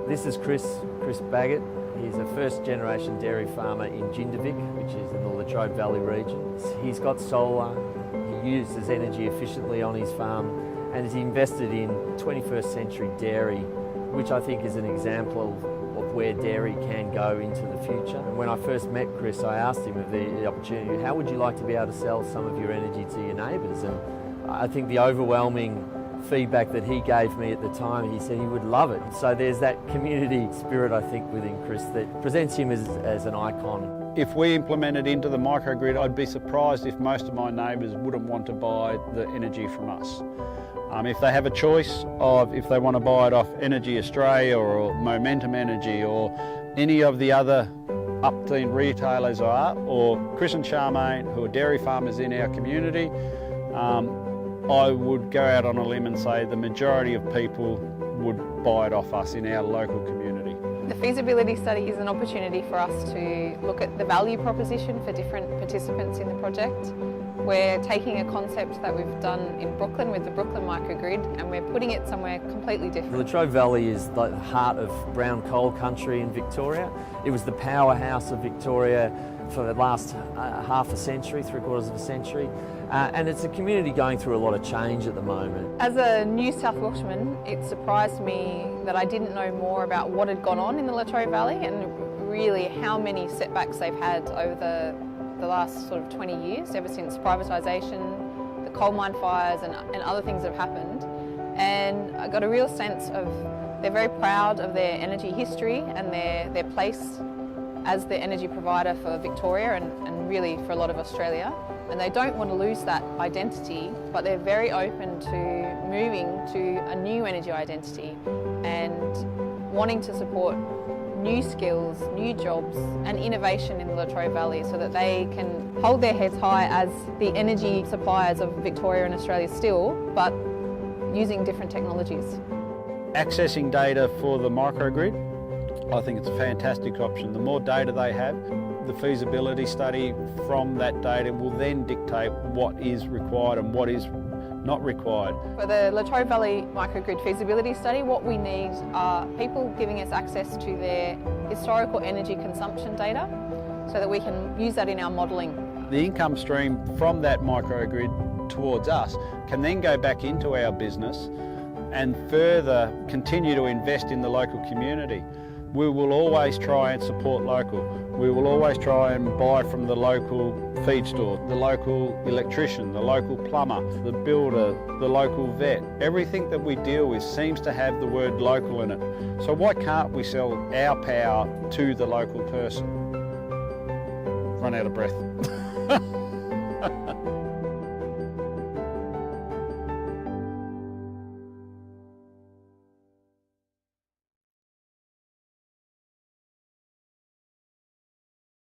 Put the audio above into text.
This is Chris Bagot. He's a first-generation dairy farmer in Jindivick, which is in the Latrobe Valley region. He's got solar, he uses energy efficiently on his farm, and he's invested in 21st century dairy, which I think is an example of where dairy can go into the future. And when I first met Chris, I asked him of the opportunity, how would you like to be able to sell some of your energy to your neighbours? And I think the overwhelming feedback that he gave me at the time, he said he would love it. So there's that community spirit, I think, within Chris that presents him as an icon. If we implemented into the microgrid, I'd be surprised if most of my neighbours wouldn't want to buy the energy from us. If they have a choice of if they want to buy it off Energy Australia or Momentum Energy or any of the other upteen retailers or Chris and Charmaine, who are dairy farmers in our community, I would go out on a limb and say the majority of people would buy it off us in our local community. The feasibility study is an opportunity for us to look at the value proposition for different participants in the project. We're taking a concept that we've done in Brooklyn with the Brooklyn Microgrid, and we're putting it somewhere completely different. The Latrobe Valley is the heart of brown coal country in Victoria. It was the powerhouse of Victoria for the last half a century, 3/4 of a century. And it's a community going through a lot of change at the moment. As a New South Welshman, it surprised me that I didn't know more about what had gone on in the Latrobe Valley and really how many setbacks they've had over the last sort of 20 years, ever since privatisation, the coal mine fires and other things have happened. And I got a real sense of they're very proud of their energy history and their place as the energy provider for Victoria and really for a lot of Australia. And they don't want to lose that identity, but they're very open to moving to a new energy identity and wanting to support new skills, new jobs and innovation in the Latrobe Valley so that they can hold their heads high as the energy suppliers of Victoria and Australia still, but using different technologies. Accessing data for the microgrid, I think it's a fantastic option. The more data they have, the feasibility study from that data will then dictate what is required and what is not required. For the Latrobe Valley Microgrid feasibility study, what we need are people giving us access to their historical energy consumption data so that we can use that in our modelling. The income stream from that microgrid towards us can then go back into our business and further continue to invest in the local community. We will always try and support local. We will always try and buy from the local feed store, the local electrician, the local plumber, the builder, the local vet. Everything that we deal with seems to have the word local in it. So why can't we sell our power to the local person? Run out of breath.